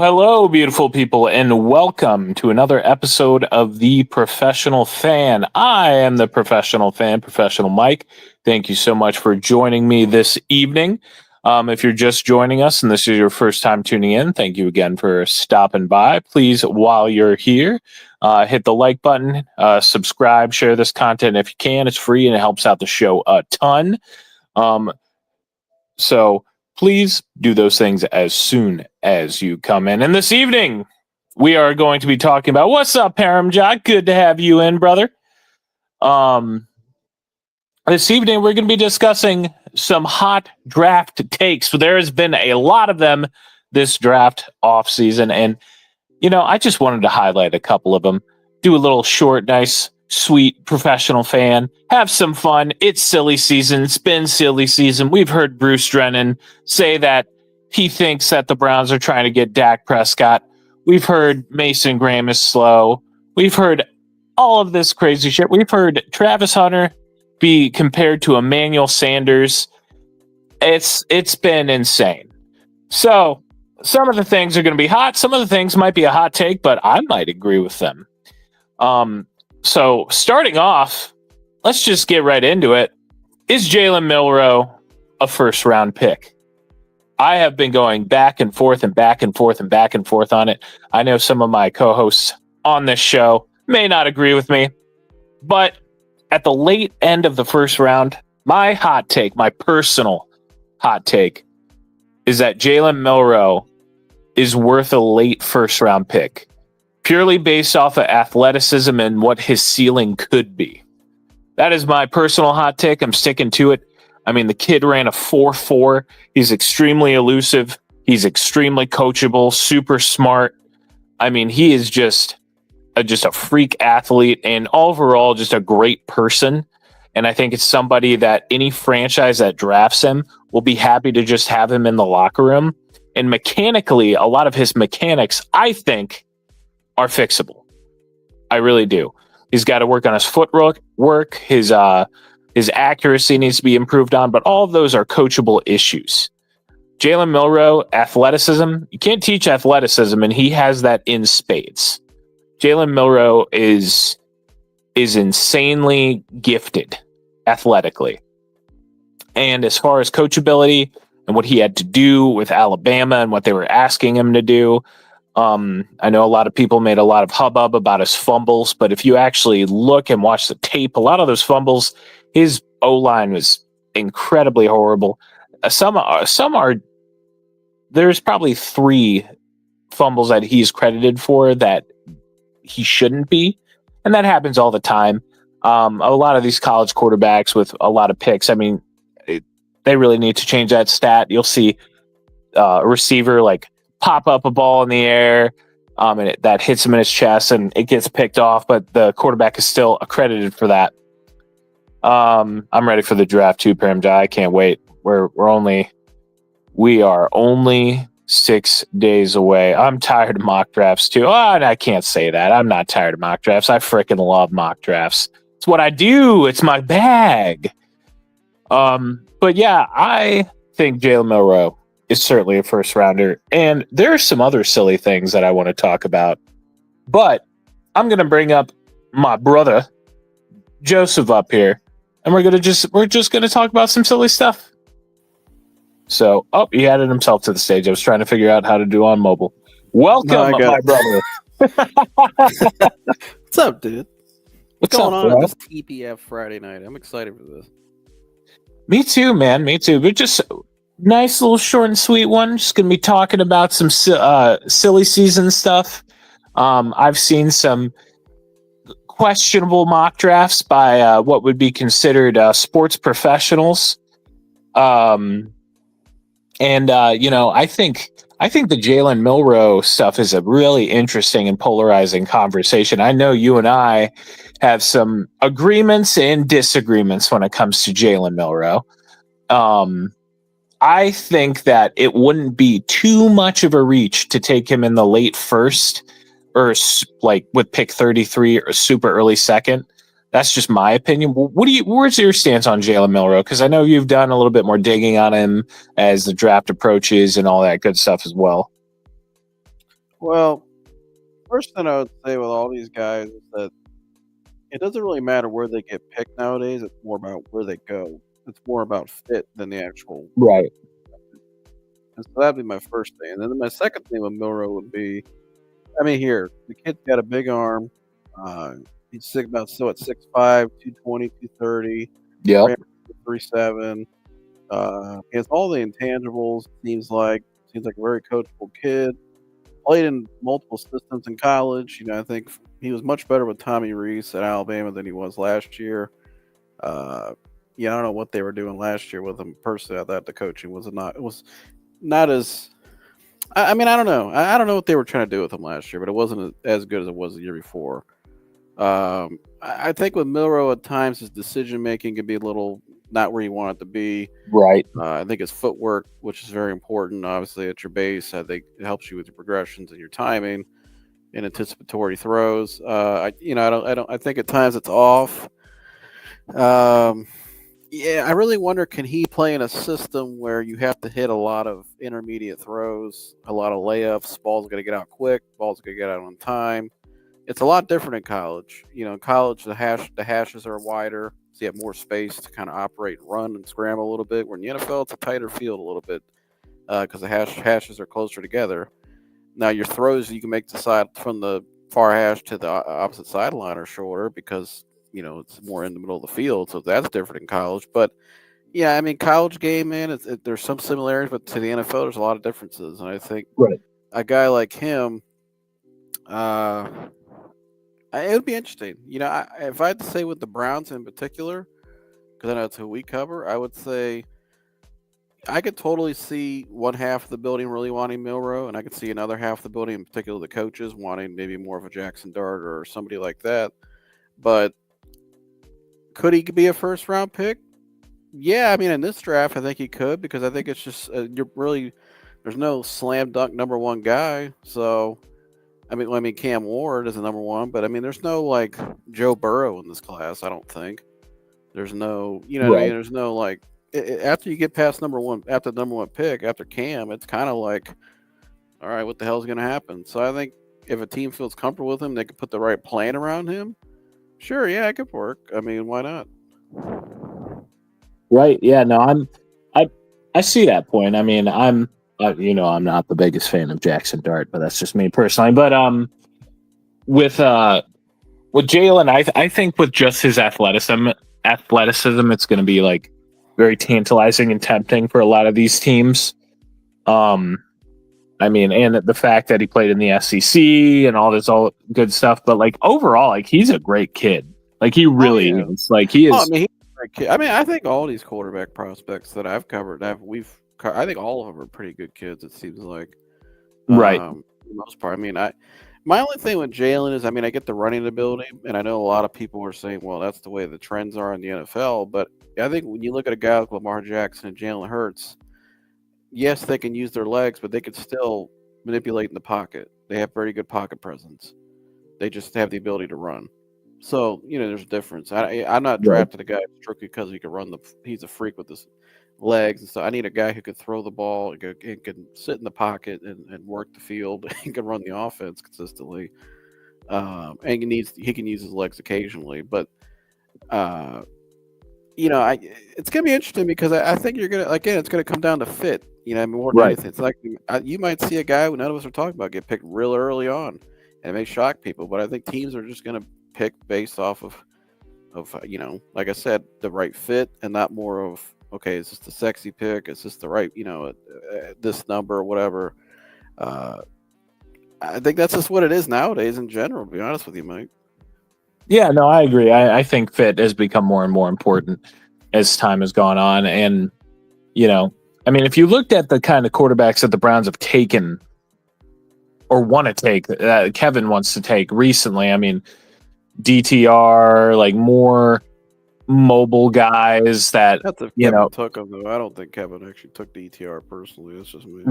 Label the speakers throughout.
Speaker 1: Hello, beautiful people, and welcome to another episode of The Professional Fan. I am the Professional Fan, Professional Mike. Thank you so much for joining me this evening. If you're just joining us and this is your first time tuning in, thank you again for stopping by. Please, while you're here, hit the like button, subscribe, share this content if you can. It's free and it helps out the show a ton. So please do those things as soon as you come in. And this evening, we are going to be talking about what's up, Paramjot? Good to have you in, brother. This evening, we're going to be discussing some hot draft takes. So there has been a lot of them this draft offseason. And, I just wanted to highlight a couple of them. Do a little short, nice, sweet professional fan. Have some fun. It's silly season. It's been silly season. We've heard Bruce Drennan say that he thinks that the Browns are trying to get Dak Prescott. We've heard Mason Graham is slow. We've heard all of this crazy shit. We've heard Travis Hunter be compared to Emmanuel Sanders. It's been insane. So some of the things are going to be hot. Some of the things might be a hot take, but I might agree with them. So starting off, let's just get right into it. Is Jalen Milroe a first round pick? I have been going back and forth and back and forth and back and forth on it. I know some of my co-hosts on this show may not agree with me, but at the late end of the first round, my hot take, my personal hot take, is that Jalen Milroe is worth a late first round pick, purely based off of athleticism and what his ceiling could be. That is my personal hot take. I'm sticking to it. I mean, the kid ran a 4.4. He's extremely elusive. He's extremely coachable, super smart. I mean, he is just a freak athlete and overall just a great person. And I think it's somebody that any franchise that drafts him will be happy to just have him in the locker room. And mechanically, a lot of his mechanics, I think, are fixable. I really do. He's got to work on his footwork, his accuracy needs to be improved on, but all of those are coachable issues. Jalen Milroe, athleticism, you can't teach athleticism, and he has that in spades. Jalen Milroe is insanely gifted athletically. And as far as coachability and what he had to do with Alabama and what they were asking him to do, I know a lot of people made a lot of hubbub about his fumbles, but if you actually look and watch the tape, a lot of those fumbles, his O-line was incredibly horrible. Some are, there's probably 3 fumbles that he's credited for that he shouldn't be. And that happens all the time. A lot of these college quarterbacks with a lot of picks, I mean, they really need to change that stat. You'll see a receiver like pop up a ball in the air, and that hits him in his chest and it gets picked off, but the quarterback is still accredited for that. I'm ready for the draft too, Paramjai. I can't wait. We are only 6 days away. I'm tired of mock drafts too. Oh, I can't say that. I'm not tired of mock drafts. I freaking love mock drafts. It's what I do. It's my bag. But yeah, I think Jalen Milroe is certainly a first rounder. And there are some other silly things that I want to talk about. But I'm going to bring up my brother, Joseph, up here. And we're just going to talk about some silly stuff. So, he added himself to the stage. I was trying to figure out how to do on mobile. Welcome, my brother.
Speaker 2: What's up, dude?
Speaker 1: What's
Speaker 2: going
Speaker 1: up,
Speaker 2: on
Speaker 1: bro?
Speaker 2: this TPF Friday night? I'm excited for this.
Speaker 1: Me too, man. Me too. But just nice little short and sweet one. Just going to be talking about some silly season stuff. I've seen some questionable mock drafts by what would be considered sports professionals. I think I think the Jalen Milroe stuff is a really interesting and polarizing conversation. I know you and I have some agreements and disagreements when it comes to Jalen Milroe. I think that it wouldn't be too much of a reach to take him in the late first or like with pick 33 or super early second. That's just my opinion. Where's your stance on Jalen Milroe? Because I know you've done a little bit more digging on him as the draft approaches and all that good stuff as well.
Speaker 2: Well, first thing I would say with all these guys is that it doesn't really matter where they get picked nowadays. It's more about where they go. It's more about fit than the actual.
Speaker 1: Right.
Speaker 2: And so that'd be my first thing. And then my second thing with Milroe would be, I mean, here the kid's got a big arm. He's about still at 6'5", 220, 230.
Speaker 1: Yep.
Speaker 2: 3'7". He has all the intangibles. Seems like a very coachable kid. Played in multiple systems in college. You know, I think he was much better with Tommy Rees at Alabama than he was last year. Yeah, I don't know what they were doing last year with him. Personally, I thought the coaching was not as. I mean, I don't know. I don't know what they were trying to do with him last year, but it wasn't as good as it was the year before. I think with Milroe at times his decision making can be a little not where you want it to be.
Speaker 1: Right.
Speaker 2: I think his footwork, which is very important, obviously at your base, I think it helps you with your progressions and your timing and anticipatory throws. I think at times it's off. Yeah, I really wonder, can he play in a system where you have to hit a lot of intermediate throws, a lot of layups, ball's going to get out quick, ball's going to get out on time. It's a lot different in college. You know, in college, the hashes are wider, so you have more space to kind of operate and run and scramble a little bit. Where in the NFL, it's a tighter field a little bit because the hashes are closer together. Now, your throws you can make the side from the far hash to the opposite sideline are shorter because, you know, it's more in the middle of the field, so that's different in college. But yeah, I mean, college game, man, there's some similarities, but to the NFL, there's a lot of differences. And I think a guy like him, it would be interesting. You know, if I had to say with the Browns in particular, because I know it's who we cover, I would say I could totally see one half of the building really wanting Milroe, and I could see another half of the building, in particular the coaches, wanting maybe more of a Jackson Dart or somebody like that. But could he be a first-round pick? Yeah, I mean, in this draft, I think he could because I think it's just there's no slam dunk number one guy. So, I mean, Cam Ward is a number one, but I mean, there's no like Joe Burrow in this class. I don't think there's no, you know, what I mean, there's no like after you get past number one, after the number one pick, after Cam, it's kind of like, all right, what the hell is going to happen? So I think if a team feels comfortable with him, they could put the right plan around him. Sure, yeah, it could work. I mean, why not?
Speaker 1: Right. Yeah. No, I see that point. I mean, I'm not the biggest fan of Jackson Dart, but that's just me personally. But with Jalen, I think with just his athleticism, it's going to be like very tantalizing and tempting for a lot of these teams. I mean, and the fact that he played in the SEC and all this all good stuff, but like overall, like he's a great kid. Like he really is. Like he is.
Speaker 2: I mean, he's a great kid. I mean, I think all these quarterback prospects that I've covered, I think all of them are pretty good kids. It seems like,
Speaker 1: right.
Speaker 2: For the most part. I mean, my only thing with Jalen is, I mean, I get the running ability, and I know a lot of people are saying, well, that's the way the trends are in the NFL. But I think when you look at a guy like Lamar Jackson and Jalen Hurts, yes, they can use their legs, but they can still manipulate in the pocket. They have very good pocket presence. They just have the ability to run. So, you know, there's a difference. I'm not drafting a guy strictly because he can run he's a freak with his legs. And so I need a guy who could throw the ball and can sit in the pocket and work the field and can run the offense consistently. And he can use his legs occasionally. But, you know, it's going to be interesting because I think you're going to, again, it's going to come down to fit. You know, more than anything. It's like you might see a guy who none of us are talking about get picked real early on, and it may shock people. But I think teams are just going to pick based off of you know, like I said, the right fit, and not more of, okay, is this the sexy pick? Is this the right, you know, this number or whatever? I think that's just what it is nowadays in general. To be honest with you, Mike.
Speaker 1: Yeah, no, I agree. I think fit has become more and more important as time has gone on, and you know. I mean, if you looked at the kind of quarterbacks that the Browns have taken or want to take, Kevin wants to take recently, I mean, DTR, like more mobile guys that,
Speaker 2: That's if
Speaker 1: you
Speaker 2: Kevin
Speaker 1: know,
Speaker 2: took him, though. I don't think Kevin actually took the ETR personally. That's just me.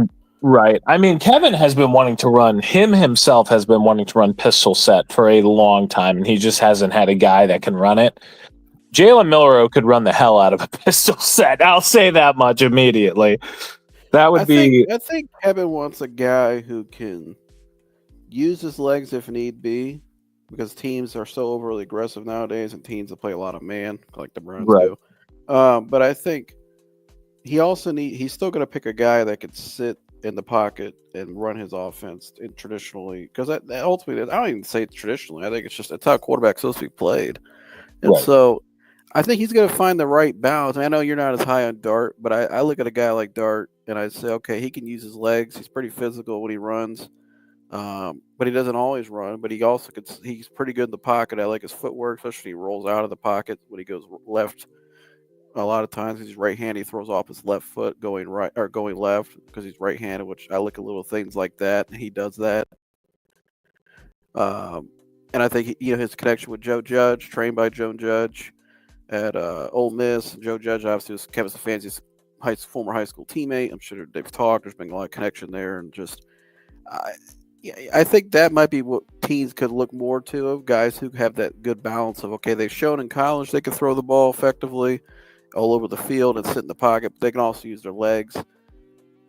Speaker 1: right. I mean, Kevin has been wanting to run, himself has been wanting to run pistol set for a long time, and he just hasn't had a guy that can run it. Jalen Milroe could run the hell out of a pistol set. I'll say that much immediately. That would be.
Speaker 2: I think Kevin wants a guy who can use his legs if need be, because teams are so overly aggressive nowadays, and teams that play a lot of man, like the Browns
Speaker 1: Right.
Speaker 2: do. But I think he's still going to pick a guy that could sit in the pocket and run his offense traditionally, because that ultimately, I don't even say traditionally. I think it's how quarterback's supposed to be played, and
Speaker 1: Right.
Speaker 2: so I think he's going to find the right balance. I know you're not as high on Dart, but I look at a guy like Dart and I say, okay, he can use his legs. He's pretty physical when he runs, but he doesn't always run. But he's pretty good in the pocket. I like his footwork, especially when he rolls out of the pocket when he goes left. A lot of times he's right-handed. He throws off his left foot going right or going left because he's right-handed, which I look at little things like that. And he does that. And I think his connection with Joe Judge, trained by Joe Judge at Ole Miss. Joe Judge obviously was Kevin Stefanski's former high school teammate. I'm sure they've talked. There's been a lot of connection there, and just I think that might be what teams could look more to, of guys who have that good balance of, okay, they've shown in college they can throw the ball effectively all over the field and sit in the pocket, but they can also use their legs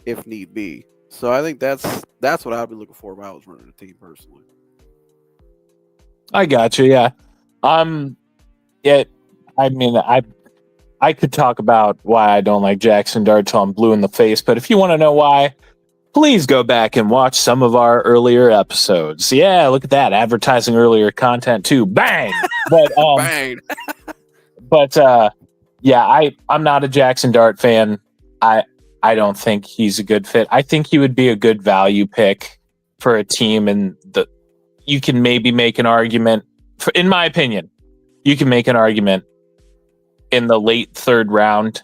Speaker 2: if need be. So I think that's what I'd be looking for if I was running a team personally.
Speaker 1: I got you. Yeah. Yeah. I mean, I could talk about why I don't like Jackson Dart till I'm blue in the face, but if you want to know why, please go back and watch some of our earlier episodes. Yeah, look at that, advertising earlier content too. Bang! But
Speaker 2: Bang!
Speaker 1: Yeah, I'm not a Jackson Dart fan. I don't think he's a good fit. I think he would be a good value pick for a team, and you can maybe make an argument. In my opinion, you can make an argument in the late third round.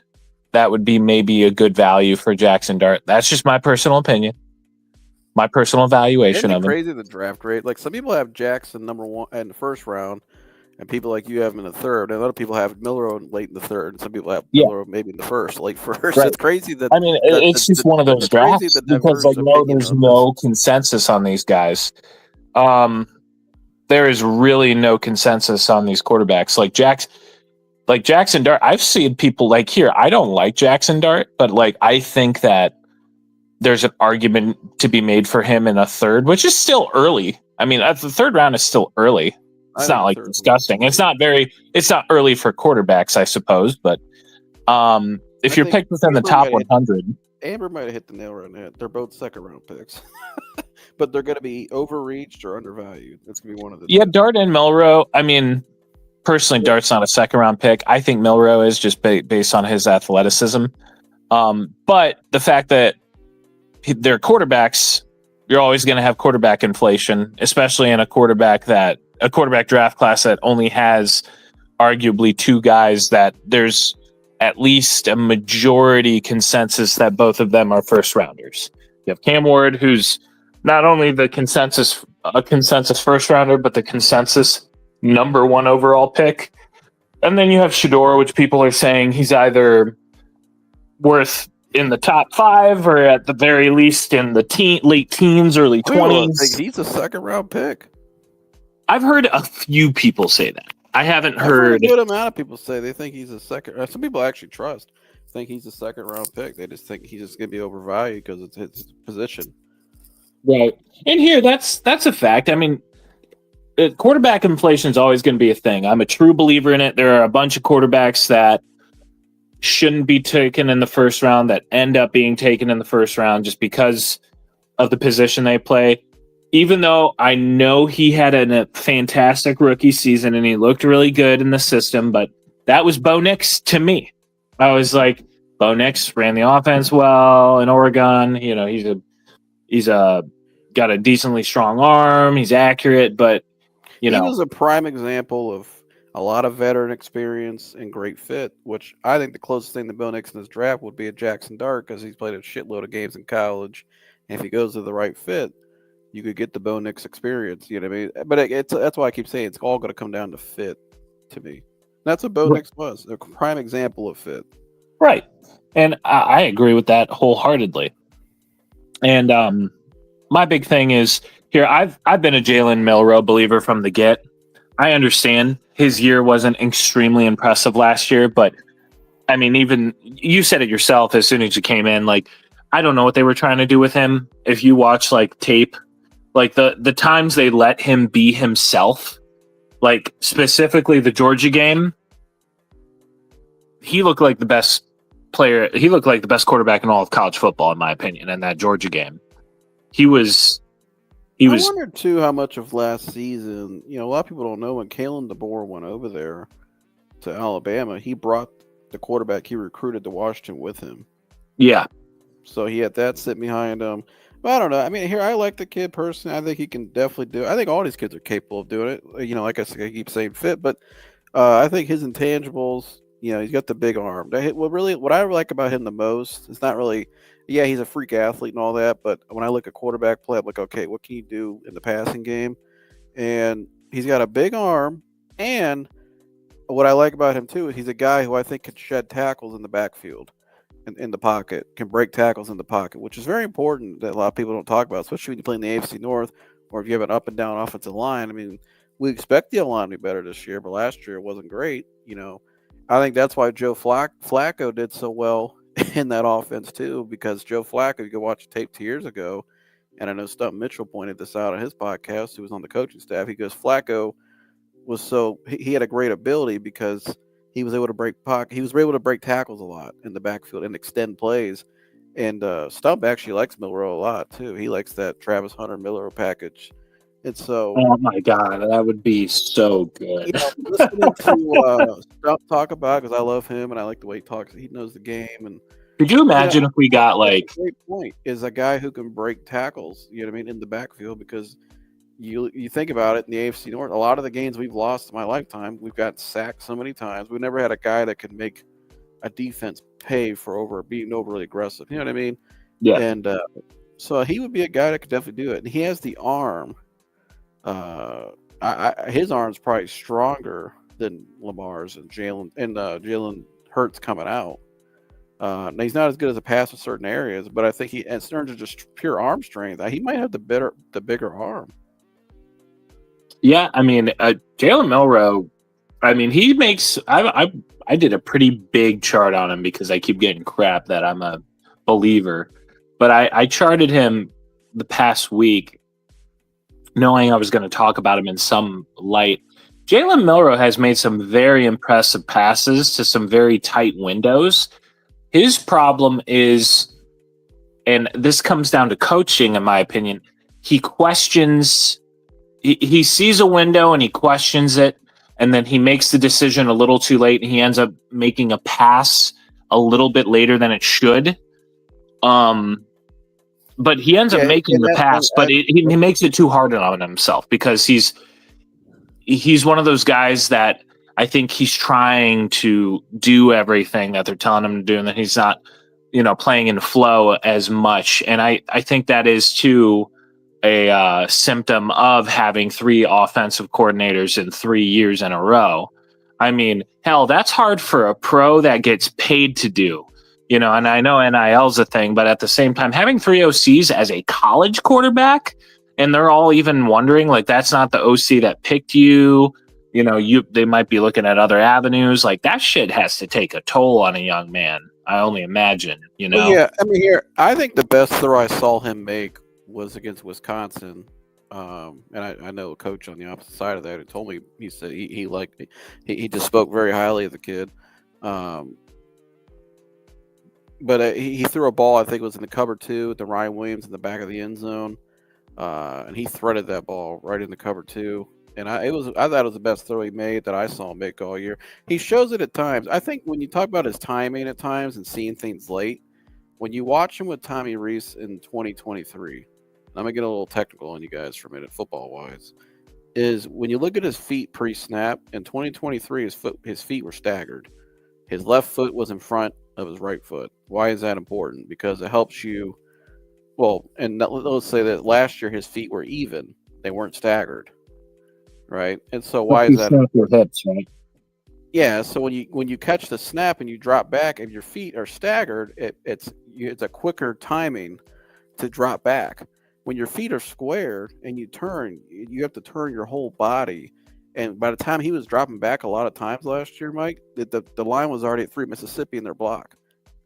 Speaker 1: That would be maybe a good value for Jackson Dart. That's just my personal opinion, my personal evaluation of him.
Speaker 2: Crazy the draft rate. Like, some people have Jackson number 1 in the first round, and people like you have him in the third. And other people have Milroe late in the third, and some people have Milroe maybe in the late first.
Speaker 1: Right.
Speaker 2: It's crazy that.
Speaker 1: I mean, it's just one of those drafts because there's no consensus on these guys. There is really no consensus on these quarterbacks. Like Jackson Dart, I've seen people like here. I don't like Jackson Dart, but like I think that there's an argument to be made for him in a third, which is still early. I mean, the third round is still early. It's not like disgusting. It's not early for quarterbacks, I suppose. But if you're picked within the top 100,
Speaker 2: Amber might have hit the nail right on the head. They're both second round picks, but they're going to be overreached or undervalued. That's going to be one of the.
Speaker 1: Yeah, Dart and Milroe. I mean, personally, Dart's not a second round pick. I think Milroe is just based on his athleticism. But the fact that they're quarterbacks, you're always going to have quarterback inflation, especially in a quarterback draft class that only has arguably two guys that there's at least a majority consensus that both of them are first rounders. You have Cam Ward, who's not only a consensus first rounder, but the consensus number 1 overall pick. And then you have Shedeur, which people are saying he's either worth in the top 5 or at the very least in the late teens, early 20s.
Speaker 2: I think he's a second round pick.
Speaker 1: I've heard a few people say that. I haven't heard
Speaker 2: a good amount of people say they think he's a second. Some people actually think he's a second round pick. They just think he's just going to be overvalued because it's his position.
Speaker 1: Right. And here, that's a fact. I mean, quarterback inflation is always going to be a thing. I'm a true believer in it. There are a bunch of quarterbacks that shouldn't be taken in the first round that end up being taken in the first round just because of the position they play. Even though I know he had a fantastic rookie season and he looked really good in the system, but that was Bo Nix to me. I was like, Bo Nix ran the offense well in Oregon. You know, he's got a decently strong arm. He's accurate, but he
Speaker 2: was a prime example of a lot of veteran experience and great fit, which I think the closest thing to Bo Nix in this draft would be a Jackson Dart because he's played a shitload of games in college. And if he goes to the right fit, you could get the Bo Nix experience. You know what I mean? But that's why I keep saying it's all going to come down to fit to me. That's what Bo Nix was, a prime example of fit.
Speaker 1: Right. And I agree with that wholeheartedly. And my big thing is here, I've been a Jalen Milroe believer from the get. I understand his year wasn't extremely impressive last year, but I mean, even you said it yourself as soon as you came in, like, I don't know what they were trying to do with him. If you watch like tape, like the times they let him be himself, like specifically the Georgia game, he looked like the best player. He looked like the best quarterback in all of college football, in my opinion, in that Georgia game. He was.
Speaker 2: I wonder too how much of last season. You know, a lot of people don't know when Kalen DeBoer went over there to Alabama, he brought the quarterback he recruited to Washington with him.
Speaker 1: Yeah.
Speaker 2: So he had that sitting behind him. But I don't know. I mean, here I like the kid personally. I think he can definitely do it. I think all these kids are capable of doing it. You know, like I said, I keep saying fit, but I think his intangibles. You know, he's got the big arm. What I like about him the most is not really. Yeah, he's a freak athlete and all that, but when I look at quarterback play, I'm like, okay, what can he do in the passing game? And he's got a big arm, and what I like about him too is he's a guy who I think can shed tackles in the backfield, in the pocket, can break tackles in the pocket, which is very important that a lot of people don't talk about, especially when you play in the AFC North or if you have an up and down offensive line. I mean, we expect the line to be better this year, but last year it wasn't great. You know, I think that's why Joe Flacco did so well in that offense too, because Joe Flacco, you could watch the tape 2 years ago, and I know Stump Mitchell pointed this out on his podcast, who was on the coaching staff. He goes, Flacco he had a great ability because he was able to break pocket. He was able to break tackles a lot in the backfield and extend plays. And Stump actually likes Milroe a lot too. He likes that Travis Hunter Milroe package. And so,
Speaker 1: oh my God, that would be so good.
Speaker 2: you know, listening to Stump talk about, because I love him and I like the way he talks. He knows the game. And
Speaker 1: could you imagine if we got like
Speaker 2: a great point is a guy who can break tackles? You know what I mean, in the backfield, because you think about it in the AFC North, a lot of the games we've lost in my lifetime, we've got sacked so many times. We never had a guy that could make a defense pay for being overly aggressive. You know what I mean?
Speaker 1: Yeah.
Speaker 2: And so he would be a guy that could definitely do it. And he has the arm. His arm's probably stronger than Lamar's and Jalen Hurts coming out. Now he's not as good as a pass in certain areas, but I think in terms of just pure arm strength, he might have the bigger arm.
Speaker 1: Yeah, I mean, Jalen Milroe, I mean, he makes. I did a pretty big chart on him because I keep getting crap that I'm a believer, but I charted him the past week, knowing I was going to talk about him in some light. Jalen Milroe has made some very impressive passes to some very tight windows. His problem is, and this comes down to coaching, in my opinion, he questions. He sees a window and he questions it, and then he makes the decision a little too late, and he ends up making a pass a little bit later than it should. But he ends up making the pass, but he makes it too hard on himself because he's one of those guys that I think he's trying to do everything that they're telling him to do, and that he's not, playing in flow as much. And I think that is too a symptom of having 3 offensive coordinators in 3 years in a row. I mean, hell, that's hard for a pro that gets paid to do, and I know NIL's a thing, but at the same time, having 3 OCs as a college quarterback, and they're all even wondering, like, that's not the OC that picked you, they might be looking at other avenues. Like, that shit has to take a toll on a young man. I only imagine,
Speaker 2: Well, yeah, I mean, I think the best throw I saw him make was against Wisconsin, and I know a coach on the opposite side of that who told me, he said he liked me. He just spoke very highly of the kid, but he threw a ball, I think it was in the cover 2 to Ryan Williams in the back of the end zone, and he threaded that ball right in the cover 2, and I thought it was the best throw he made that I saw him make all year. He shows it at times. I think when you talk about his timing at times and seeing things late, when you watch him with Tommy Rees in 2023, I'm going to get a little technical on you guys for a minute, football-wise. is when you look at his feet pre-snap in 2023, his feet were staggered. His left foot was in front of his right foot. Why is that important? Because it helps you. Well, and let's say that last year his feet were even; they weren't staggered, right? And so why is that?
Speaker 1: Your hips, right?
Speaker 2: Yeah. So when you catch the snap and you drop back and your feet are staggered, it's a quicker timing to drop back. When your feet are squared and you turn, you have to turn your whole body. And by the time he was dropping back a lot of times last year, Mike, the line was already at 3 Mississippi in their block.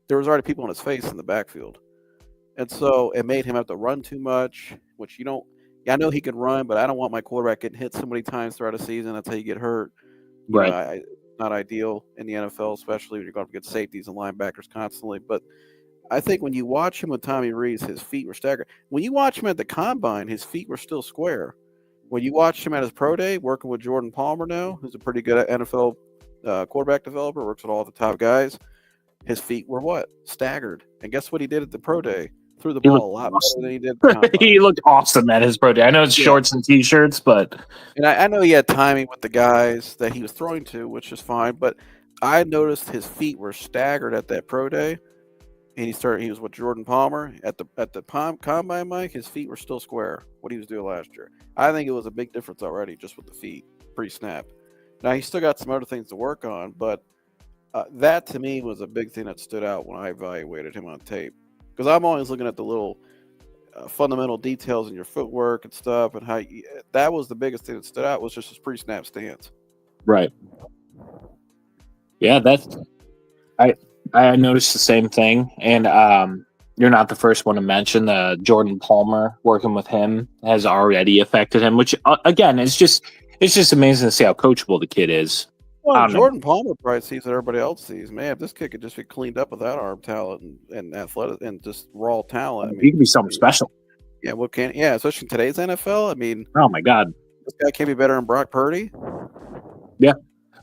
Speaker 2: There was already people on his face in the backfield. And so it made him have to run too much, which you don't. I know he can run, but I don't want my quarterback getting hit so many times throughout a season. That's how you get hurt.
Speaker 1: Right.
Speaker 2: Not ideal in the NFL, especially when you're going to get safeties and linebackers constantly. But I think when you watch him with Tommy Rees, his feet were staggered. When you watch him at the combine, his feet were still square. When you watched him at his pro day, working with Jordan Palmer now, who's a pretty good NFL quarterback developer, works with all the top guys, his feet were what? Staggered. And guess what he did at the pro day? Threw the ball a lot better than he did at the combine.
Speaker 1: He looked awesome at his pro day. I know it's shorts and T-shirts, but...
Speaker 2: And I know he had timing with the guys that he was throwing to, which is fine, but I noticed his feet were staggered at that pro day. And he was with Jordan Palmer at the combine, Mike. His feet were still square. What he was doing last year, I think it was a big difference already just with the feet pre-snap. Now he still got some other things to work on, but that to me was a big thing that stood out when I evaluated him on tape. Because I'm always looking at the little fundamental details in your footwork and stuff, and that was the biggest thing that stood out was just his pre-snap stance.
Speaker 1: Right. Yeah, I noticed the same thing, and you're not the first one to mention Jordan Palmer. Working with him has already affected him, which again, it's just amazing to see how coachable the kid is.
Speaker 2: Well, Jordan Palmer probably sees what everybody else sees. Man, if this kid could just be cleaned up without arm talent and athletic and just raw talent, I mean,
Speaker 1: he could be something special.
Speaker 2: Yeah, especially in today's NFL. I mean,
Speaker 1: oh my God,
Speaker 2: this guy can't be better than Brock Purdy.
Speaker 1: Yeah.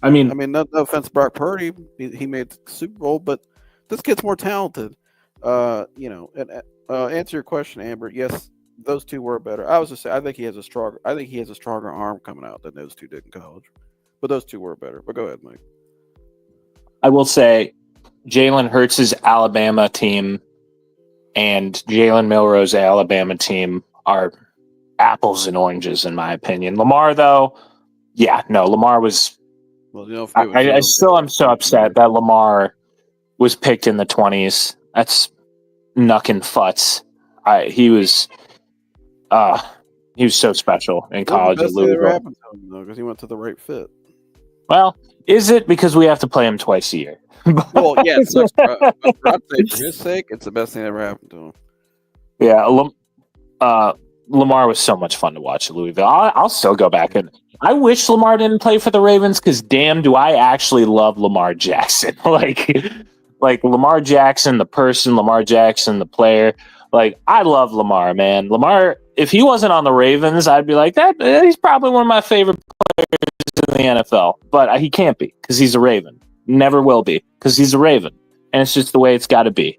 Speaker 1: I mean,
Speaker 2: no offense to Brock Purdy, he made the Super Bowl, but this kid's more talented. And answer your question, Amber. Yes, those two were better. I was just saying, I think he has a stronger arm coming out than those two did in college. But those two were better. But go ahead, Mike.
Speaker 1: I will say, Jalen Hurts' Alabama team and Jalen Milroe's Alabama team are apples and oranges, in my opinion. Lamar, though, Lamar was. Well, I'm so upset that Lamar was picked in the 20s. That's knuckin' futz. He was so special in college at Louisville.
Speaker 2: Because he went to the right fit.
Speaker 1: Well, is it because we have to play him twice a year?
Speaker 2: Well, yeah. For his sake, it's the best thing that ever happened to him.
Speaker 1: Yeah, Lamar was so much fun to watch at Louisville. I'll still go back and I wish Lamar didn't play for the Ravens because damn, do I actually love Lamar Jackson? like Lamar Jackson, the person, Lamar Jackson, the player. Like, I love Lamar, man. Lamar, if he wasn't on the Ravens, I'd be like, he's probably one of my favorite players in the NFL. But he can't be because he's a Raven. Never will be because he's a Raven. And it's just the way it's got to be.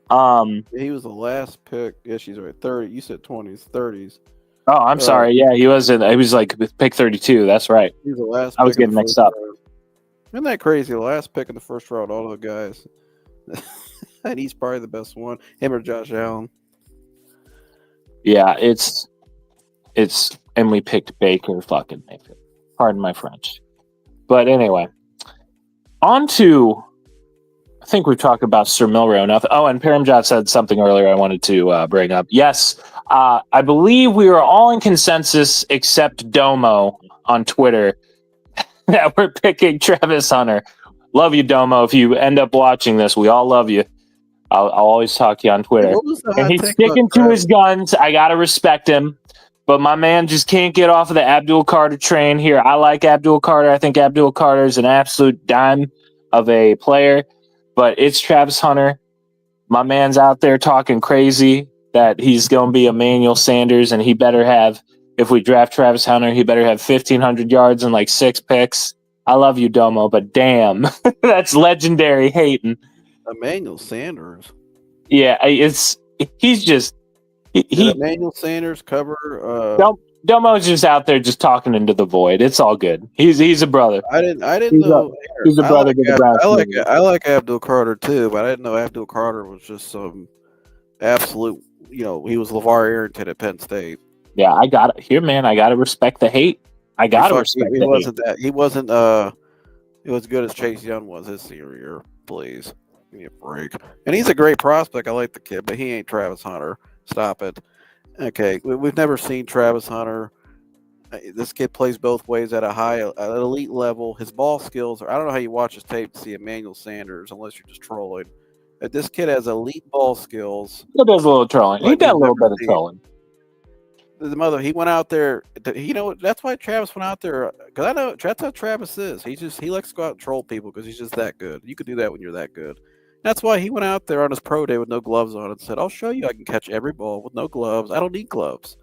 Speaker 2: He was the last pick. Yeah, she's right. 30. You said 20s, 30s.
Speaker 1: Oh, I'm sorry. Yeah, he was like pick 32. That's right.
Speaker 2: He was the last.
Speaker 1: I was getting mixed up.
Speaker 2: Isn't that crazy? The last pick in the first round, all those guys. And he's probably the best one. Him or Josh Allen.
Speaker 1: Yeah, it's and we picked Baker fucking Mayfield. Pardon my French. But anyway, on to, I think we've talked about Sir Milroe enough. Oh, and Paramjot said something earlier I wanted to bring up. Yes, I believe we were all in consensus except Domo on Twitter that we're picking Travis Hunter. Love you, Domo. If you end up watching this, we all love you. I'll always talk to you on Twitter. And he's sticking to his guns. I got to respect him. But my man just can't get off of the Abdul Carter train here. I like Abdul Carter. I think Abdul Carter is an absolute dime of a player. But it's Travis Hunter. My man's out there talking crazy that he's going to be Emmanuel Sanders, and he better have, if we draft Travis Hunter, he better have 1,500 yards and like 6 picks. I love you, Domo, but damn, that's legendary hating.
Speaker 2: Emmanuel Sanders.
Speaker 1: Yeah, he's just...
Speaker 2: Emmanuel Sanders cover
Speaker 1: Domo's just out there just talking into the void. It's all good. He's a brother.
Speaker 2: I didn't
Speaker 1: He's
Speaker 2: know.
Speaker 1: he's a brother to the Browns.
Speaker 2: I like Abdul Carter too, but I didn't know Abdul Carter was just some absolute. He was LeVar Arrington at Penn State.
Speaker 1: Yeah, I got it here, man. I gotta respect the hate. I gotta respect
Speaker 2: he
Speaker 1: the
Speaker 2: wasn't
Speaker 1: hate.
Speaker 2: that. He wasn't it was good as Chase Young was his senior year. Please give me a break. And he's a great prospect. I like the kid, but he ain't Travis Hunter. Stop it. Okay, we've never seen Travis Hunter. This kid plays both ways at an elite level. His ball skills are. I don't know how you watch his tape to see Emmanuel Sanders unless you're just trolling. This kid has elite ball skills.
Speaker 1: He does a little trolling. He does a little bit of trolling.
Speaker 2: He went out there. That's why Travis went out there. Because I know that's how Travis is. He likes to go out and troll people because he's just that good. You could do that when you're that good. That's why he went out there on his pro day with no gloves on and said, "I'll show you. I can catch every ball with no gloves. I don't need gloves.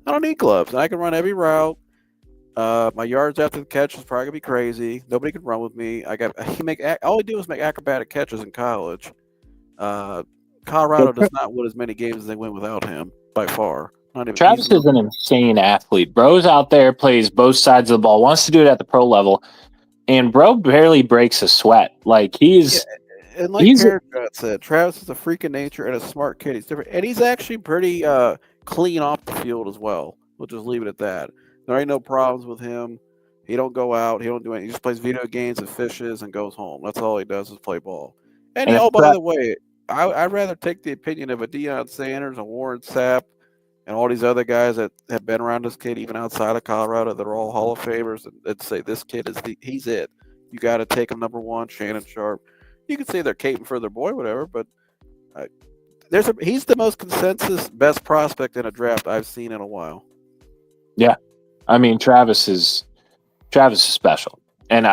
Speaker 2: And I can run every route. My yards after the catch is probably gonna be crazy. Nobody can run with me. All he did was make acrobatic catches in college. Colorado does not win as many games as they win without him by far.
Speaker 1: Travis is an insane athlete. Bro's out there, plays both sides of the ball, wants to do it at the pro level, and bro barely breaks a sweat. Like
Speaker 2: and like Parrott said, Travis is a freak of nature and a smart kid. He's different, and he's actually pretty clean off the field as well. We'll just leave it at that. There ain't no problems with him. He don't go out. He don't do anything. He just plays video games and fishes and goes home. That's all he does is play ball. And by the way, I'd rather take the opinion of a Deion Sanders, a Warren Sapp, and all these other guys that have been around this kid, even outside of Colorado, that are all Hall of Famers, and say this kid he's it. You got to take him number one, Shannon Sharp. You can say they're caping for their boy, whatever, but he's the most consensus best prospect in a draft I've seen in a while.
Speaker 1: Yeah, I mean Travis is special, and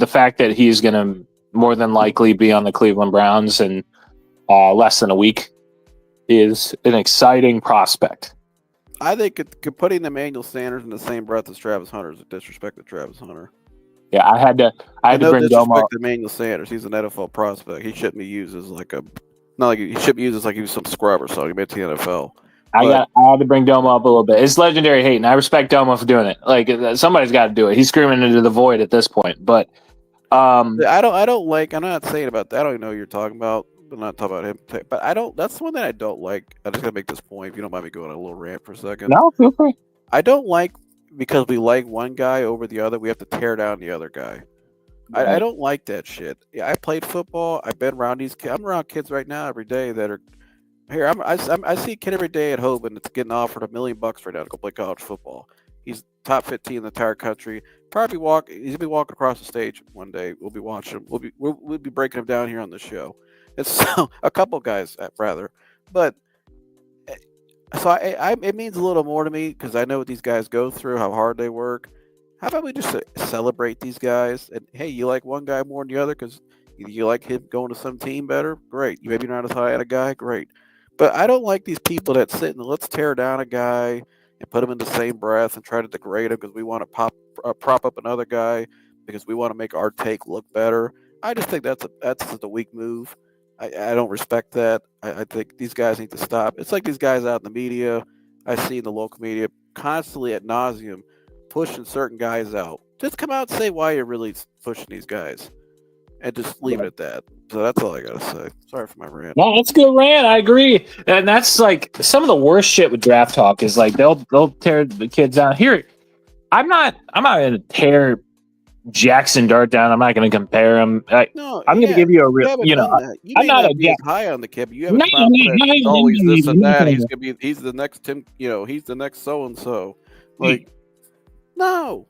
Speaker 1: the fact that he's going to more than likely be on the Cleveland Browns in less than a week is an exciting prospect.
Speaker 2: I think putting Emmanuel Sanders in the same breath as Travis Hunter is a disrespect to Travis Hunter.
Speaker 1: Yeah, I had to bring
Speaker 2: disrespect to Emmanuel Sanders. He's an NFL prospect. He shouldn't be used as he shouldn't be used as like he was some scrub or something. He made the NFL.
Speaker 1: I had to bring Domo up a little bit. It's legendary hate, and I respect Domo for doing it. Like somebody's got to do it. He's screaming into the void at this point. But
Speaker 2: I don't like. I'm not saying about that. I don't even know what you're talking about. I'm not talking about him. But I don't. That's the one that I don't like. I just gotta make this point. If you don't mind me going on a little rant for a second.
Speaker 1: No, feel free.
Speaker 2: I don't like because we like one guy over the other. We have to tear down the other guy. I don't like that shit. Yeah, I played football. I've been around these kids. I'm around kids right now every day that are here. I see a kid every day at Hoban that's getting offered $1 million right now to go play college football. He's top 15 in the entire country. He's gonna be walking across the stage one day. We'll be watching him. We'll be breaking him down here on the show. It's a couple guys rather, but so it means a little more to me because I know what these guys go through, how hard they work. How about we just celebrate these guys? And hey, you like one guy more than the other because you like him going to some team better? Great. You maybe not as high at a guy? Great. But I don't like these people that sit and let's tear down a guy and put him in the same breath and try to degrade him because we want to prop up another guy because we want to make our take look better. I just think that's just a weak move. I don't respect that. I think these guys need to stop. It's like these guys out in the media. I see in the local media constantly ad nauseum pushing certain guys out. Just come out and say why you're really pushing these guys, and just leave it at that. So that's all I gotta say. Sorry for my rant.
Speaker 1: No, that's a good rant. I agree, and that's like some of the worst shit with draft talk is like they'll tear the kids down. Here, I'm not gonna tear Jackson Dart down. I'm not gonna compare him. I'm gonna give you a real.
Speaker 2: I'm not high on the kid. But you haven't he's always this and that. He's the next Tim. He's the next so and so. Like. No,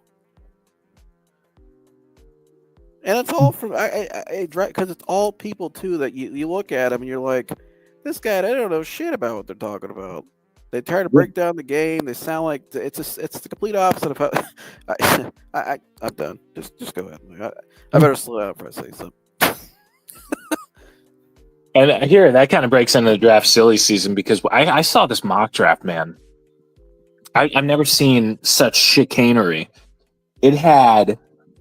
Speaker 2: and it's all from because it's all people too that you look at them and you're like, this guy, they don't know shit about what they're talking about. They try to break down the game. They sound like it's the complete opposite of how. I'm done. Just go ahead. I better slow down before I say something.
Speaker 1: And here, that kind of breaks into the draft silly season because I saw this mock draft, man. I've never seen such chicanery. It had,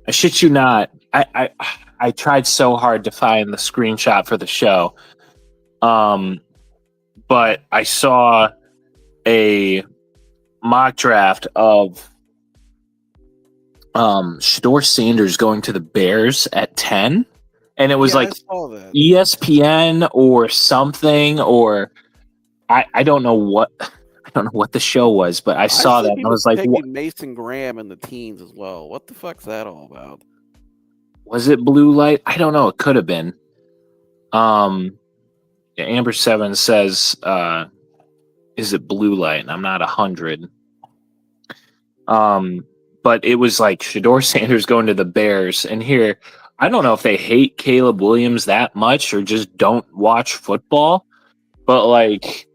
Speaker 1: I shit you not, I tried so hard to find the screenshot for the show. But I saw a mock draft of Shedeur Sanders going to the Bears at 10, and it was
Speaker 2: Yeah,
Speaker 1: like
Speaker 2: I saw that.
Speaker 1: ESPN or something, or I don't know what the show was, but I
Speaker 2: I
Speaker 1: saw
Speaker 2: see
Speaker 1: that and I
Speaker 2: people
Speaker 1: was like,
Speaker 2: taking Mason Graham in the teens as well. What the fuck's that all about?
Speaker 1: was it blue light? I don't know. It could have been. Yeah, Amber Seven says, "Is it blue light?" And I'm not 100. But it was like Shedeur Sanders going to the Bears, and here I don't know if they hate Caleb Williams that much or just don't watch football, but like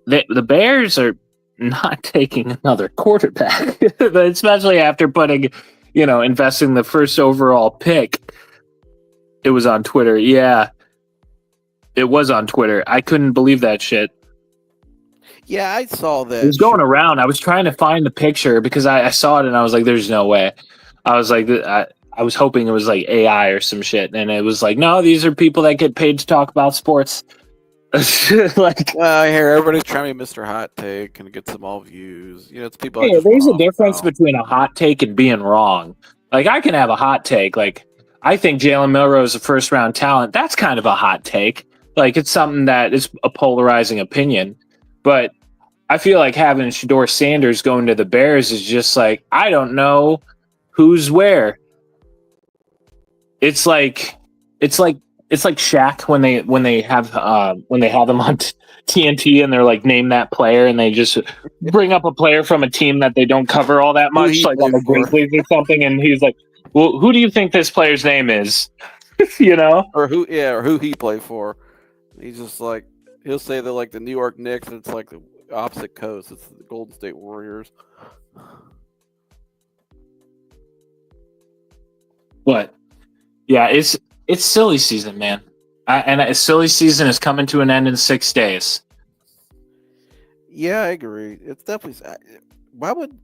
Speaker 1: the Bears are not taking another quarterback, especially after putting, investing the first overall pick. It was on Twitter. Yeah, it was on Twitter. I couldn't believe that shit.
Speaker 2: Yeah, I saw
Speaker 1: It
Speaker 2: that.
Speaker 1: was going around. I was trying to find the picture because I saw it and I was like, "There's no way." I was like, I was hoping it was like AI or some shit, and it was like, "No, these are people that get paid to talk about sports." Like,
Speaker 2: Well, I hear everybody's trying to be Mr. Hot Take and get some all views. It's people that
Speaker 1: hey,
Speaker 2: just want
Speaker 1: there's a
Speaker 2: off
Speaker 1: difference
Speaker 2: now.
Speaker 1: between a hot take and being wrong. Like, I can have a hot take. Like, I think Jalen Milroe is a first round talent. That's kind of a hot take. Like, it's something that is a polarizing opinion, but I feel like having Shedeur Sanders going to the Bears is just like, I don't know who's where. It's like it's like it's like Shaq when they have him on TNT and they're like, name that player, and they just bring up a player from a team that they don't cover all that
Speaker 2: Who
Speaker 1: much,
Speaker 2: he
Speaker 1: like on
Speaker 2: played
Speaker 1: the
Speaker 2: for,
Speaker 1: Grizzlies or something, and he's like, well, who do you think this player's name is? you know?
Speaker 2: or who he played for. He's just like he'll say they're like the New York Knicks. It's like the opposite coast. It's the Golden State Warriors.
Speaker 1: But yeah, it's silly season, man. And a silly season is coming to an end in 6 days.
Speaker 2: Yeah, I agree. It's definitely. Why would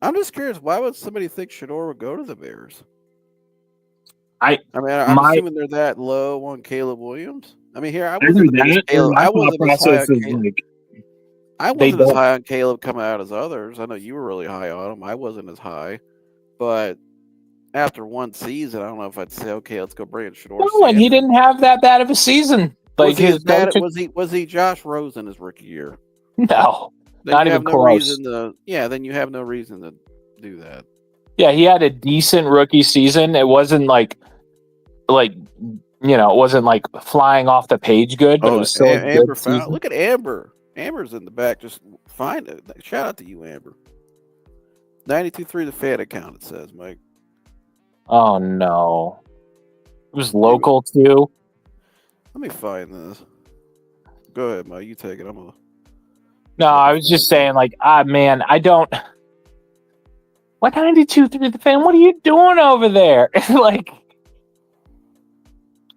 Speaker 2: I'm just curious? Why would somebody think Shedeur would go to the Bears?
Speaker 1: I
Speaker 2: I'm
Speaker 1: my
Speaker 2: assuming they're that low on Caleb Williams. I mean, here I
Speaker 1: Either
Speaker 2: wasn't the biggest
Speaker 1: that or
Speaker 2: Caleb.
Speaker 1: my thought process is like
Speaker 2: I
Speaker 1: they
Speaker 2: wasn't as
Speaker 1: don't.
Speaker 2: high on Caleb coming out as others. I know you were really high on him. I wasn't as high, but after one season, I don't know if I'd say, okay, let's go bring in Shedeur
Speaker 1: No, and he
Speaker 2: Sanders.
Speaker 1: didn't have that bad of a season.
Speaker 2: Was
Speaker 1: Like
Speaker 2: he as
Speaker 1: his
Speaker 2: bad?
Speaker 1: coach,
Speaker 2: Was he Josh Rosen his rookie year?
Speaker 1: no,
Speaker 2: Then
Speaker 1: not
Speaker 2: you
Speaker 1: even
Speaker 2: have no
Speaker 1: close.
Speaker 2: reason to. Yeah, then you have no reason to do that.
Speaker 1: Yeah, he had a decent rookie season. It wasn't like it wasn't like flying off the page good, but it
Speaker 2: Oh,
Speaker 1: was still a
Speaker 2: Amber
Speaker 1: good
Speaker 2: found.
Speaker 1: season.
Speaker 2: Look at Amber. Amber's in the back. Just find it. Shout out to you, Amber. 92.3 the fan account. It says, Mike.
Speaker 1: Oh no, it was
Speaker 2: Here we,
Speaker 1: local too.
Speaker 2: let me find this. Go ahead, Mike. You take it. I'm gonna
Speaker 1: No,
Speaker 2: let
Speaker 1: I
Speaker 2: the
Speaker 1: was
Speaker 2: fan
Speaker 1: just
Speaker 2: talk.
Speaker 1: saying, like, man, I don't. What 92.3 the fan? What are you doing over there? Like,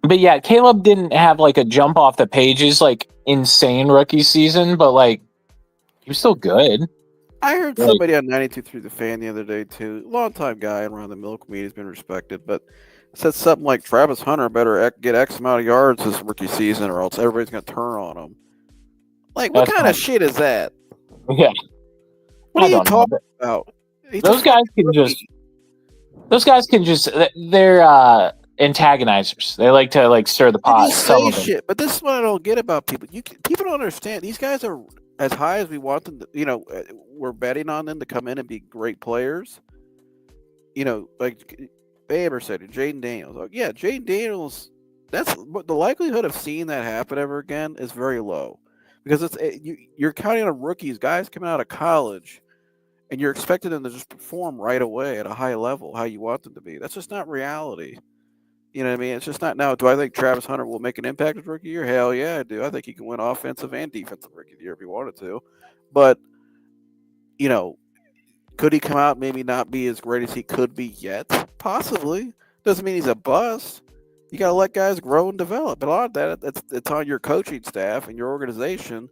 Speaker 1: but yeah, Caleb didn't have like a jump off the pages, like insane rookie season, but like he was still good.
Speaker 2: I heard
Speaker 1: Like,
Speaker 2: somebody on 92.3 the fan the other day too. Longtime guy around the milk meat has been respected, but said something like Travis Hunter better get X amount of yards this rookie season, or else everybody's gonna turn on him. Like, what
Speaker 1: that's
Speaker 2: kind of
Speaker 1: not,
Speaker 2: shit is that?
Speaker 1: yeah,
Speaker 2: What are
Speaker 1: I
Speaker 2: you
Speaker 1: don't know.
Speaker 2: talking about? He's a
Speaker 1: Those guys
Speaker 2: fucking
Speaker 1: can
Speaker 2: rookie.
Speaker 1: just, they're antagonizers. They like to like stir the
Speaker 2: They
Speaker 1: pot.
Speaker 2: just
Speaker 1: Some
Speaker 2: say
Speaker 1: of them.
Speaker 2: shit. But this is what I don't get about people. People don't understand. These guys are as high as we want them to. We're betting on them to come in and be great players. Like Baber said, Jaden Daniels. Like, yeah, Jaden Daniels. But the likelihood of seeing that happen ever again is very low, because you're counting on rookies, guys coming out of college, and you're expecting them to just perform right away at a high level, how you want them to be. That's just not reality. You know what I mean? It's just not. Now, do I think Travis Hunter will make an impact his rookie year? Hell yeah, I do. I think he can win offensive and defensive rookie of the year if he wanted to. But, you know, could he come out maybe not be as great as he could be yet? Possibly. Doesn't mean he's a bust. You got to let guys grow and develop. And a lot of that, it's on your coaching staff and your organization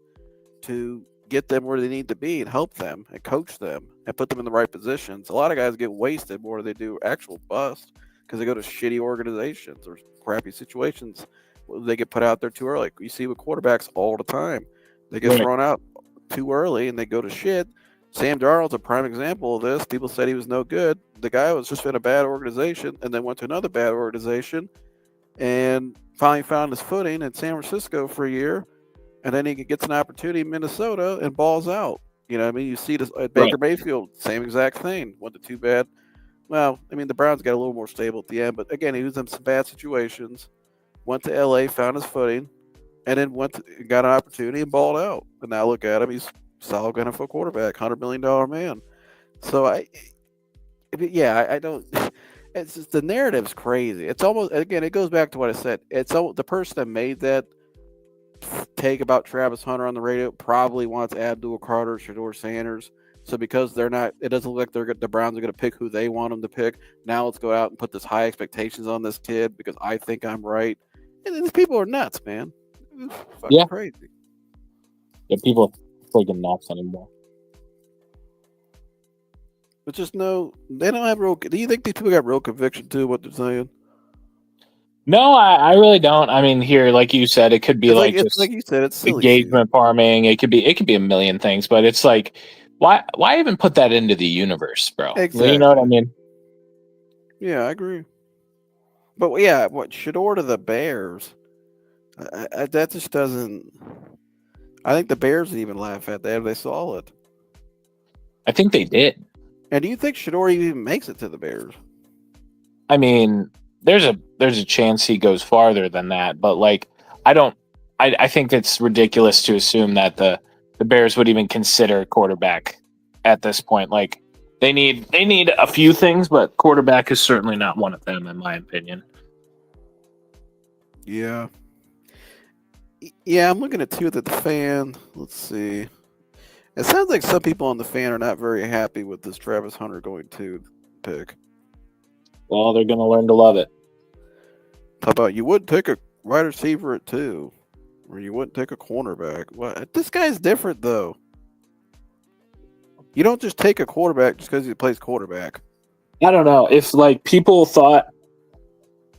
Speaker 2: to get them where they need to be and help them and coach them and put them in the right positions. A lot of guys get wasted more than they do actual bust because they go to shitty organizations or crappy situations. They get put out there too early. You see with quarterbacks all the time. They get
Speaker 1: Right.
Speaker 2: thrown out too early and they go to shit. Sam Darnold's a prime example of this. People said he was no good. The guy was just in a bad organization and then went to another bad organization and finally found his footing in San Francisco for a year. And then he gets an opportunity in Minnesota and balls out. You know what I mean? You see this at Baker Mayfield, same exact thing. Went to too bad. Well, I mean, the Browns got a little more stable at the end, but again, he was in some bad situations. Went to LA, found his footing, and then got an opportunity and balled out. And now look at him; he's a solid NFL quarterback, $100 million man. So I don't. It's just the narrative's crazy. It's almost again. It goes back to what I said. It's the person that made that take about Travis Hunter on the radio probably wants Abdul Carter, Shedeur Sanders. So because they're not, it doesn't look like the Browns are going to pick who they want them to pick. Now let's go out and put this high expectations on this kid because I think I'm right. And these people are nuts, man. It's fucking crazy.
Speaker 1: Yeah, people are freaking nuts anymore.
Speaker 2: But just know they don't have real. Do you think these people got real conviction to what they're saying?
Speaker 1: No, I really don't. I mean, here, like you said, it could be
Speaker 2: it's like you said, it's silly
Speaker 1: engagement farming. It could be a million things, but it's like, why even put that into the universe, bro?
Speaker 2: Exactly.
Speaker 1: You know what I mean?
Speaker 2: Yeah, I agree. But yeah, what Shedeur to the Bears? That just doesn't. I think the Bears would even laugh at that if they saw it.
Speaker 1: I think they did.
Speaker 2: And do you think Shedeur even makes it to the Bears?
Speaker 1: I mean, there's a chance he goes farther than that, but like, I think it's ridiculous to assume that the Bears would even consider quarterback at this point. Like, they need a few things, but quarterback is certainly not one of them, in my opinion.
Speaker 2: Yeah. Yeah, I'm looking at two that the fan. Let's see. It sounds like some people on the fan are not very happy with this Travis Hunter going to pick.
Speaker 1: Well, they're going to learn to love it.
Speaker 2: How about you wouldn't take a wide receiver at 2, or you wouldn't take a cornerback? What? This guy's different, though. You don't just take a quarterback just because he plays quarterback.
Speaker 1: I don't know. If, like, people thought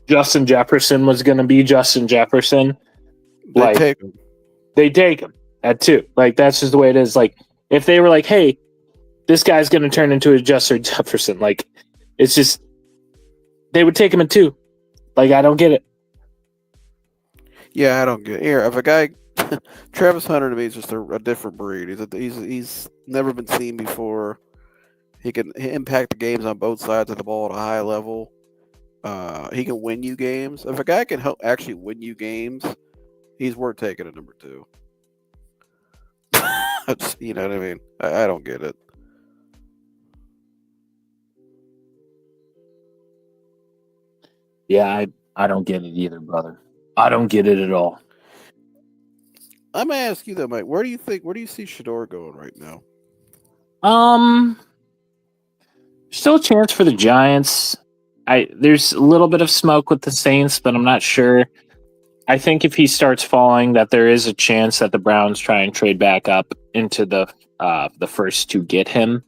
Speaker 1: Justin Jefferson was going to be Justin Jefferson,
Speaker 2: they take him.
Speaker 1: They take him at 2. Like, that's just the way it is. Like, if they were like, hey, this guy's going to turn into a Justin Jefferson, like, it's just, they would take him at 2. Like, I don't get it.
Speaker 2: Yeah, I don't get it. Here, if a guy, Travis Hunter to me is just a different breed. He's never been seen before. He can impact the games on both sides of the ball at a high level. He can win you games. If a guy can help actually win you games, he's worth taking at number 2. You know what I mean? I don't get it.
Speaker 1: Yeah, I don't get it either, brother. I don't get it at all.
Speaker 2: I'm gonna ask you though, Mike. Where do you see Shedeur going right now?
Speaker 1: Still a chance for the Giants. There's a little bit of smoke with the Saints, but I'm not sure. I think if he starts falling, that there is a chance that the Browns try and trade back up into the first to get him.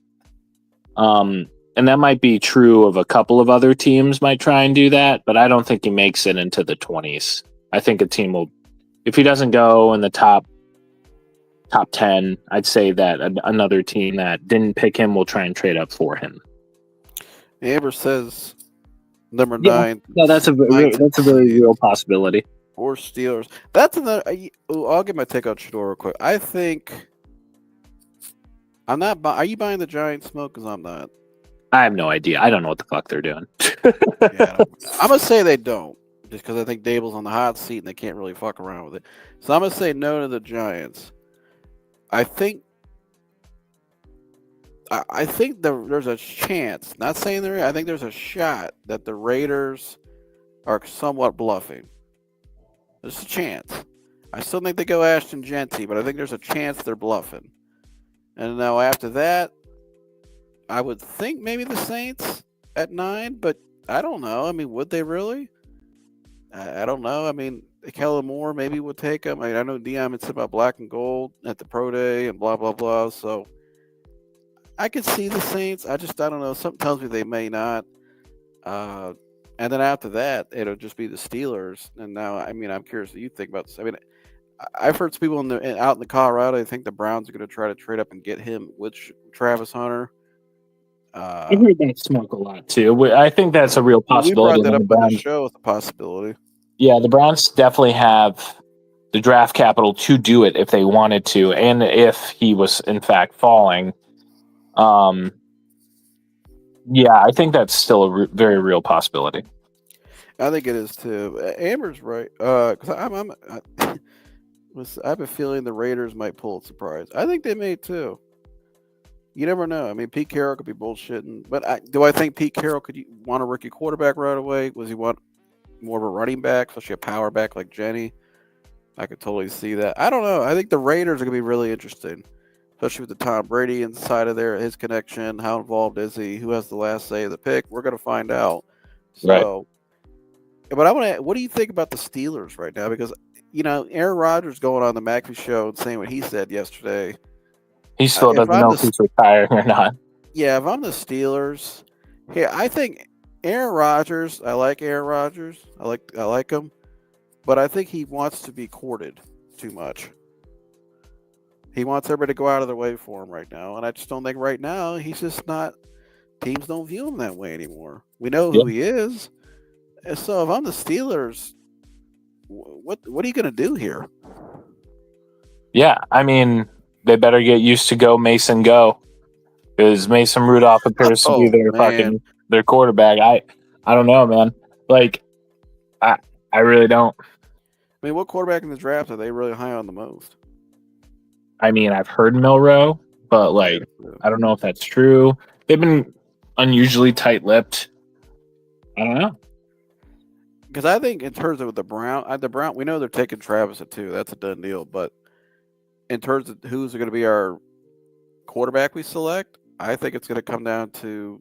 Speaker 1: And that might be true of a couple of other teams might try and do that, but I don't think he makes it into the 20s. I think a team will, if he doesn't go in the top 10, I'd say that another team that didn't pick him will try and trade up for him.
Speaker 2: Amber says number 9.
Speaker 1: Yeah, that's a very real possibility.
Speaker 2: Or Steelers. That's another. I'll get my take on Shedeur real quick. I think I'm not. Are you buying the Giants smoke? Because I'm not.
Speaker 1: I have no idea. I don't know what the fuck they're doing.
Speaker 2: Yeah, I'm gonna say they don't, just because I think Dable's on the hot seat and they can't really fuck around with it. So I'm gonna say no to the Giants. I think there's a chance. Not saying I think there's a shot that the Raiders are somewhat bluffing. There's a chance. I still think they go Ashton Genty, but I think there's a chance they're bluffing. And now after that, I would think maybe the Saints at 9, but I don't know. I mean, would they really? I don't know. I mean, Kellen Moore maybe would take them. I know Dion had said about black and gold at the pro day and blah, blah, blah. So I could see the Saints. I don't know. Something tells me they may not. And then after that, it'll just be the Steelers. And now, I mean, I'm curious what you think about this. I mean, I've heard some people out in the Colorado. I think the Browns are going to try to trade up and get him with Travis Hunter.
Speaker 1: I heard that smoke a lot too. I think that's a real
Speaker 2: We
Speaker 1: possibility.
Speaker 2: brought that
Speaker 1: And
Speaker 2: up
Speaker 1: the
Speaker 2: on the
Speaker 1: Browns,
Speaker 2: show as a possibility.
Speaker 1: yeah, the Browns definitely have the draft capital to do it if they wanted to, and if he was in fact falling. Um, yeah, I think that's still a very real possibility.
Speaker 2: I think it is too. Amber's right. Because I have a feeling the Raiders might pull a surprise. I think they may too. You never know. I mean, Pete Carroll could be bullshitting, but do I think Pete Carroll could want a rookie quarterback right away? Was he want more of a running back, especially a power back like Jenny? I could totally see that. I don't know. I think the Raiders are going to be really interesting, especially with the Tom Brady inside of there, his connection. How involved is he? Who has the last say of the pick? We're going to find out.
Speaker 1: Right.
Speaker 2: So, but I want to. What do you think about the Steelers right now? Because Aaron Rodgers going on the McAfee show and saying what he said yesterday.
Speaker 1: He still doesn't know if he's retiring or not.
Speaker 2: Yeah, if I'm the Steelers, hey, I think Aaron Rodgers. I like Aaron Rodgers. I like him, but I think he wants to be courted too much. He wants everybody to go out of their way for him right now, and I just don't think right now he's just not. Teams don't view him that way anymore. We know who he is, and so if I'm the Steelers, what are you going to do here?
Speaker 1: Yeah, I mean, they better get used to go Mason go, because Mason Rudolph appears to be their quarterback. I don't know, man. Like, I really don't.
Speaker 2: I mean, what quarterback in the draft are they really high on the most?
Speaker 1: I mean, I've heard Milroe, but I don't know if that's true. They've been unusually tight-lipped. I don't know.
Speaker 2: Because I think in terms of the Brown, we know they're taking Travis at 2. That's a done deal. But in terms of who's going to be our quarterback we select, I think it's going to come down to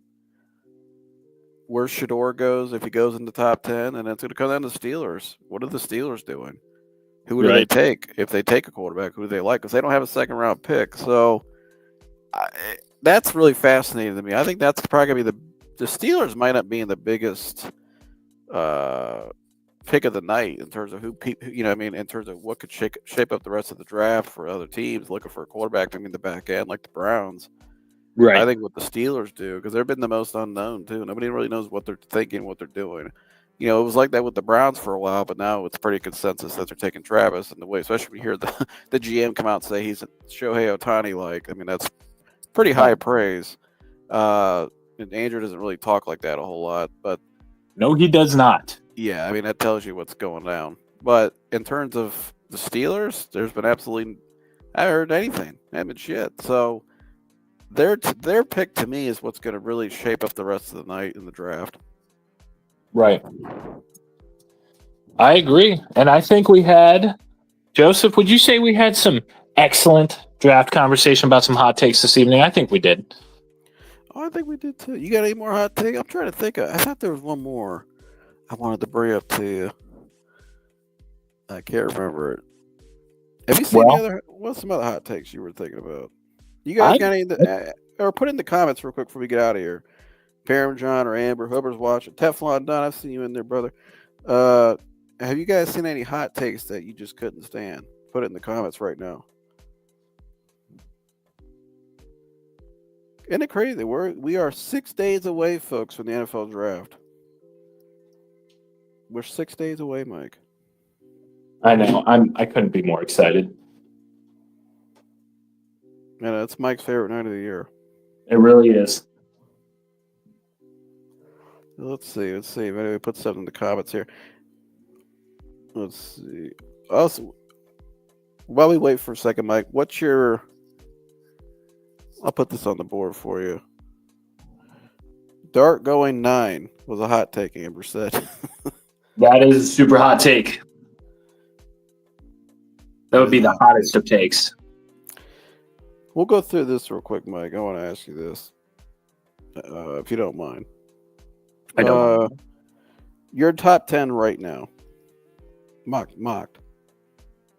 Speaker 2: where Shedeur goes if he goes in the top 10, and it's going to come down to Steelers. What are the Steelers doing? Who do they take? If they take a quarterback, who do they like? Because they don't have a second-round pick. So that's really fascinating to me. I think that's probably going to be the Steelers might not be in the biggest pick of the night in terms of in terms of what could shape up the rest of the draft for other teams looking for a quarterback. I mean, the back end, like the Browns.
Speaker 1: Right.
Speaker 2: I think what the Steelers do, because they've been the most unknown too. Nobody really knows what they're thinking, what they're doing. It was like that with the Browns for a while, but now it's pretty consensus that they're taking Travis. And the way, especially when you hear the GM come out and say he's Shohei Ohtani like, I mean, that's pretty high praise. And Andrew doesn't really talk like that a whole lot, but
Speaker 1: no, he does not.
Speaker 2: Yeah, I mean, that tells you what's going down. But in terms of the Steelers, there's been absolutely, I haven't heard anything. I haven't shit. So their pick to me is what's going to really shape up the rest of the night in the draft.
Speaker 1: Right. I agree. And I think we had, Joseph, would you say we had some excellent draft conversation about some hot takes this evening? I think we did.
Speaker 2: Oh, I think we did too. You got any more hot takes? I'm trying to think. I thought there was one more I wanted to bring up to you. I can't remember it. Have you seen what's some other hot takes you were thinking about? You guys got any? Or put in the comments real quick before we get out of here. Parmesan or Amber, whoever's watching. Teflon Don, I've seen you in there, brother. Have you guys seen any hot takes that you just couldn't stand? Put it in the comments right now. Isn't it crazy? We are 6 days away, folks, from the NFL draft. We're 6 days away, Mike.
Speaker 1: I know. I couldn't be more excited.
Speaker 2: Yeah, that's Mike's favorite night of the year.
Speaker 1: It really is.
Speaker 2: Let's see. Maybe we put something in the comments here. Let's see. Also, while we wait for a second, Mike, I'll put this on the board for you. Dart going 9 was a hot take, Amber said.
Speaker 1: That is a super hot take. That would be the hottest of takes.
Speaker 2: We'll go through this real quick, Mike. I want to ask you this, if you don't mind.
Speaker 1: I don't.
Speaker 2: Your top 10 right now. Mocked.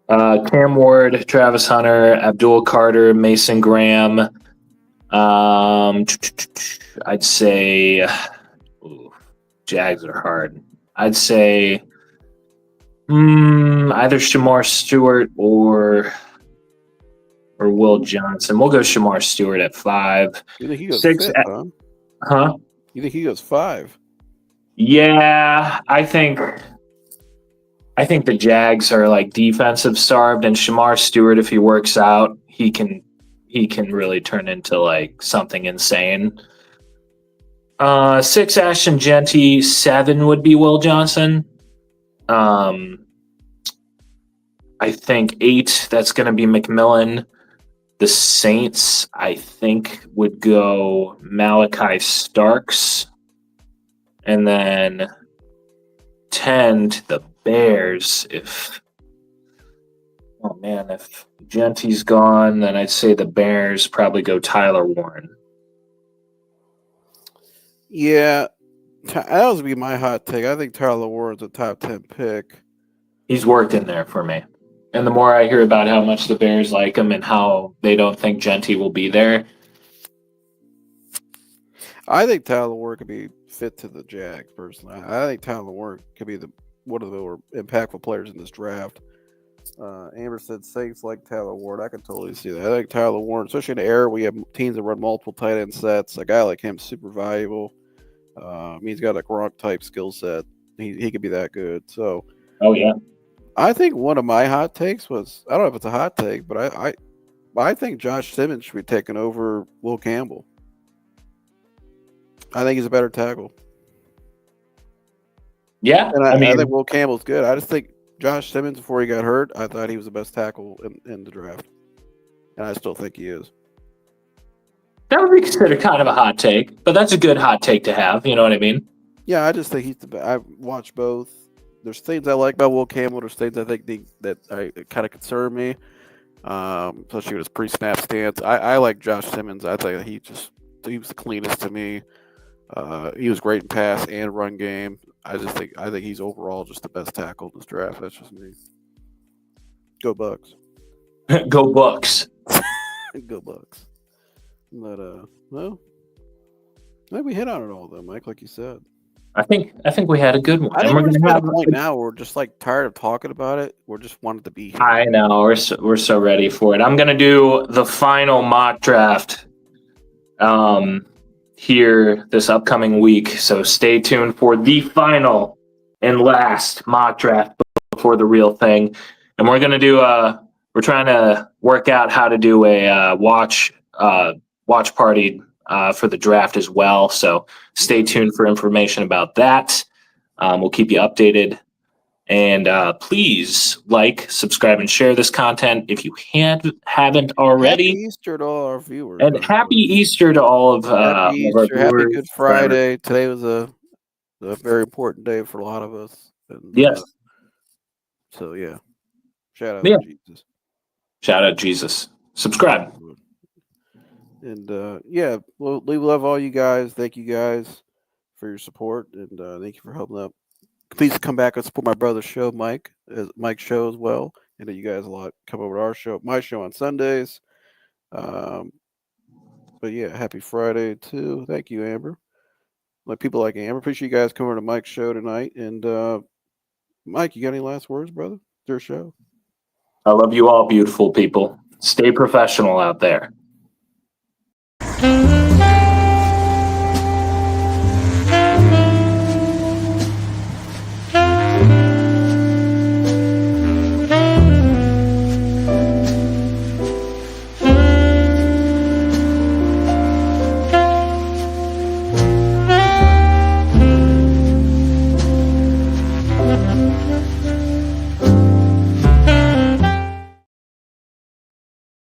Speaker 1: Cam Ward, Travis Hunter, Abdul Carter, Mason Graham. I'd say Jags are hard. I'd say Either Shamar Stewart or Will Johnson. We'll go Shamar Stewart at 5.
Speaker 2: You think he goes
Speaker 1: 6,
Speaker 2: 5th, huh?
Speaker 1: huh?
Speaker 2: You think he goes 5?
Speaker 1: Yeah, I think the Jags are like defensive starved, and Shamar Stewart, if he works out, he can really turn into like something insane. 6, Ashton Genty. 7 would be Will Johnson. I think 8, that's going to be McMillan. The Saints, I think, would go Malachi Starks. And then 10 to the Bears. If Genty's gone, then I'd say the Bears probably go Tyler Warren.
Speaker 2: Yeah, that would be my hot take. I think Tyler Warren's a top 10 pick.
Speaker 1: He's worked in there for me. And the more I hear about how much the Bears like him and how they don't think Genty will be there.
Speaker 2: I think Tyler Warren could be fit to the Jags, personally. I think Tyler Warren could be one of the more impactful players in this draft. Amber said Saints like Tyler Warren. I can totally see that. I think Tyler Warren, especially in an era we have teams that run multiple tight end sets, a guy like him is super valuable. He's got a Gronk type skill set. He could be that good. So,
Speaker 1: oh yeah,
Speaker 2: I think one of my hot takes was, I don't know if it's a hot take, but I think Josh Simmons should be taking over Will Campbell. I think he's a better tackle.
Speaker 1: Yeah,
Speaker 2: and I think Will Campbell's good. I just think Josh Simmons, before he got hurt, I thought he was the best tackle in the draft. And I still think he is.
Speaker 1: That would be considered kind of a hot take, but that's a good hot take to have. You know what I mean?
Speaker 2: Yeah, I just think he's the best. I've watched both. There's things I like about Will Campbell. There's things I think that kind of concern me, especially with his pre-snap stance. I like Josh Simmons. I think he was the cleanest to me. He was great in pass and run game. I think he's overall just the best tackle in this draft. That's just me. Go Bucks.
Speaker 1: Go Bucks.
Speaker 2: Go Bucks. But well, maybe we hit on it all though, Mike, like you said.
Speaker 1: I think we had a good one.
Speaker 2: I think we're just at a point now where we're just like tired of talking about it. We're just wanted to be here.
Speaker 1: I know we're so ready for it. I'm gonna do the final mock draft here this upcoming week. So stay tuned for the final and last mock draft before the real thing. And we're gonna do we're trying to work out how to do a watch party for the draft as well. So stay tuned for information about that. We'll keep you updated. And please like, subscribe, and share this content if you haven't already.
Speaker 2: Happy Easter to all our viewers.
Speaker 1: And happy Easter to all of
Speaker 2: happy Easter,
Speaker 1: our viewers.
Speaker 2: Happy Good Friday. Today was a very important day for a lot of us. And,
Speaker 1: yes.
Speaker 2: So, yeah. Shout out to Jesus.
Speaker 1: Shout out Jesus. Subscribe.
Speaker 2: And, yeah, we love all you guys. Thank you guys for your support. And thank you for helping out. Please come back and support my brother's show, Mike's show as well. I know you guys a lot come over to our show, my show on Sundays. But yeah, happy Friday too. Thank you, Amber. Like people like Amber, appreciate you guys coming to Mike's show tonight. And Mike, you got any last words, brother? It's your show.
Speaker 1: I love you all, beautiful people. Stay professional out there.